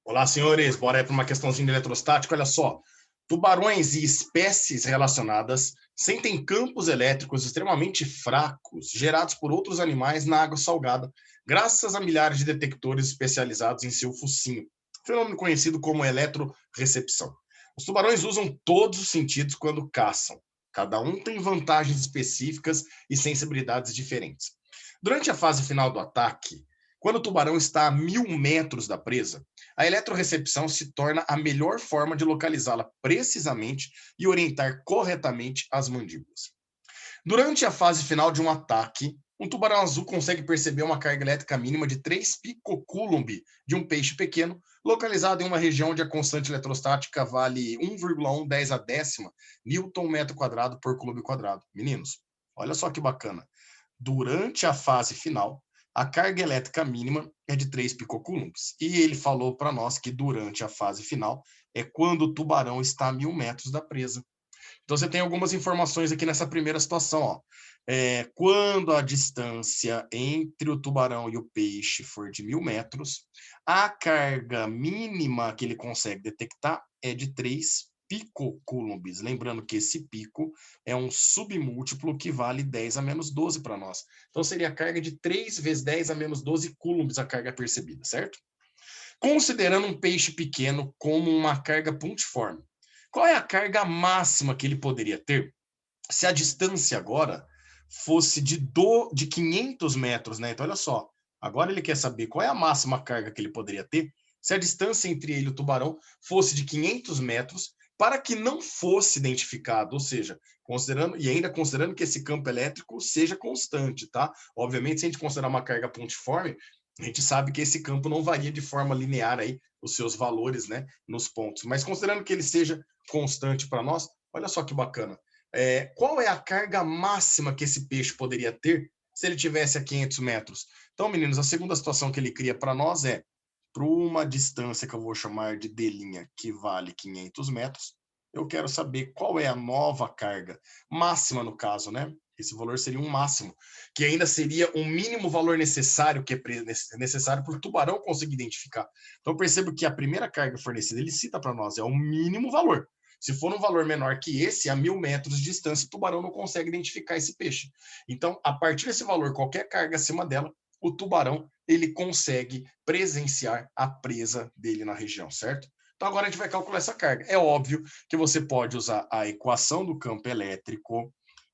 Olá, senhores. Bora aí para uma questãozinha de eletrostática. Olha só. Tubarões e espécies relacionadas sentem campos elétricos extremamente fracos gerados por outros animais na água salgada, graças a milhares de detectores especializados em seu focinho, fenômeno conhecido como eletrorecepção. Os tubarões usam todos os sentidos quando caçam. Cada um tem vantagens específicas e sensibilidades diferentes. Durante a fase final do ataque, quando o tubarão está a 1.000 metros da presa, a eletrorecepção se torna a melhor forma de localizá-la precisamente e orientar corretamente as mandíbulas. Durante a fase final de um ataque, um tubarão azul consegue perceber uma carga elétrica mínima de 3 picocoulomb de um peixe pequeno, localizado em uma região onde a constante eletrostática vale 1,1 a décima newton metro quadrado por coulomb quadrado. Meninos, olha só que bacana. Durante a fase final, a carga elétrica mínima é de 3 picocoulombs. E ele falou para nós que durante a fase final é quando o tubarão está a 1.000 metros da presa. Então você tem algumas informações aqui nessa primeira situação. Ó. Quando a distância entre o tubarão e o peixe for de 1.000 metros, a carga mínima que ele consegue detectar é de 3 picocoulombs. Lembrando que esse pico é um submúltiplo que vale 10 a menos 12 para nós. Então seria a carga de 3 vezes 10 a menos 12 coulombs a carga percebida, certo? Considerando um peixe pequeno como uma carga pontiforme, qual é a carga máxima que ele poderia ter se a distância agora fosse de 500 metros, né? Então, olha só, agora ele quer saber qual é a máxima carga que ele poderia ter se a distância entre ele e o tubarão fosse de 500 metros para que não fosse identificado, ou seja, considerando que esse campo elétrico seja constante, tá? Obviamente, se a gente considerar uma carga pontiforme, a gente sabe que esse campo não varia de forma linear aí os seus valores, né, nos pontos. Mas considerando que ele seja constante para nós, olha só que bacana. Qual é a carga máxima que esse peixe poderia ter se ele tivesse a 500 metros? Então, meninos, a segunda situação que ele cria para nós é para uma distância que eu vou chamar de D', que vale 500 metros, eu quero saber qual é a nova carga máxima no caso, né? Esse valor seria um máximo, que ainda seria o mínimo valor necessário que é necessário para o tubarão conseguir identificar. Então, percebo que a primeira carga fornecida, ele cita para nós, é o mínimo valor. Se for um valor menor que esse, a 1.000 metros de distância, o tubarão não consegue identificar esse peixe. Então, a partir desse valor, qualquer carga acima dela, o tubarão ele consegue presenciar a presa dele na região, certo? Então, agora a gente vai calcular essa carga. É óbvio que você pode usar a equação do campo elétrico,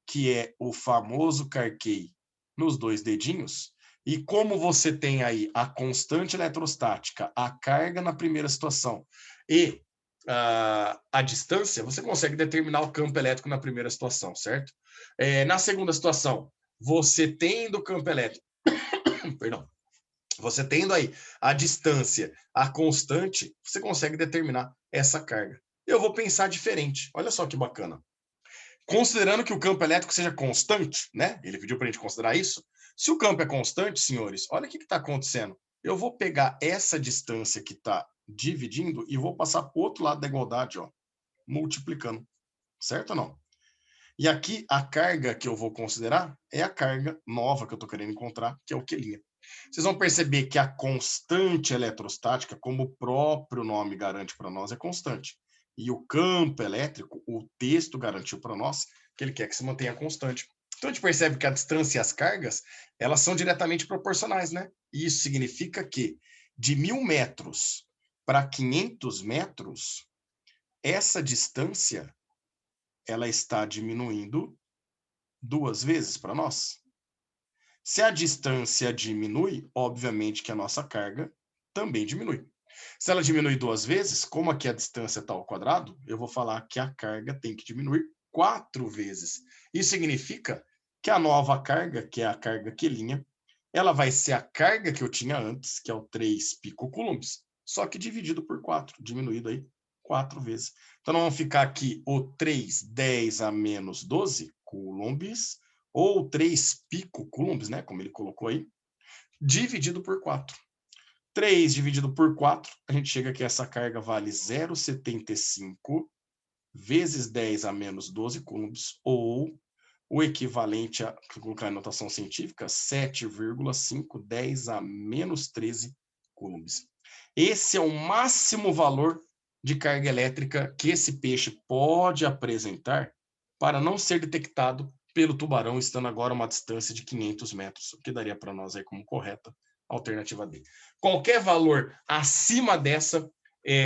que é o famoso Carquet nos dois dedinhos, e como você tem aí a constante eletrostática, a carga na primeira situação e a distância, você consegue determinar o campo elétrico na primeira situação, certo? Na segunda situação, você tendo o campo elétrico, perdão, você tendo aí a distância, a constante, você consegue determinar essa carga. Eu vou pensar diferente. Olha só que bacana. Considerando que o campo elétrico seja constante, né? Ele pediu para a gente considerar isso. Se o campo é constante, senhores, olha o que está acontecendo. Eu vou pegar essa distância que está dividindo e vou passar para o outro lado da igualdade, ó, multiplicando. Certo ou não? E aqui a carga que eu vou considerar é a carga nova que eu estou querendo encontrar, que é o Q'. Vocês vão perceber que a constante eletrostática, como o próprio nome garante para nós, é constante. E o campo elétrico, o texto garantiu para nós que ele quer que se mantenha constante. Então a gente percebe que a distância e as cargas, elas são diretamente proporcionais, né? E isso significa que de 1.000 metros para 500 metros, essa distância ela está diminuindo 2 vezes para nós. Se a distância diminui, obviamente que a nossa carga também diminui. Se ela diminui 2 vezes, como aqui a distância está ao quadrado, eu vou falar que a carga tem que diminuir 4 vezes. Isso significa que a nova carga, que é a carga Q', ela vai ser a carga que eu tinha antes, que é o 3 picocoulombs, só que dividido por 4, diminuído aí 4 vezes. Então, nós vamos ficar aqui o 3, 10 a menos 12 coulombs, ou 3 picocoulombs, né, como ele colocou aí, dividido por 4. 3 dividido por 4, a gente chega que essa carga vale 0,75 vezes 10 a menos 12 coulombs, ou o equivalente a, colocar em notação científica, 7,5 10 a menos 13 coulombs. Esse é o máximo valor de carga elétrica que esse peixe pode apresentar para não ser detectado pelo tubarão, estando agora a uma distância de 500 metros, o que daria para nós aí como correta alternativa D. Qualquer valor acima dessa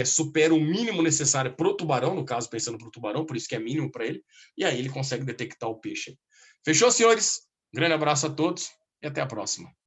supera o mínimo necessário para o tubarão, no caso, pensando para o tubarão, por isso que é mínimo para ele, e aí ele consegue detectar o peixe. Fechou, senhores? Grande abraço a todos e até a próxima.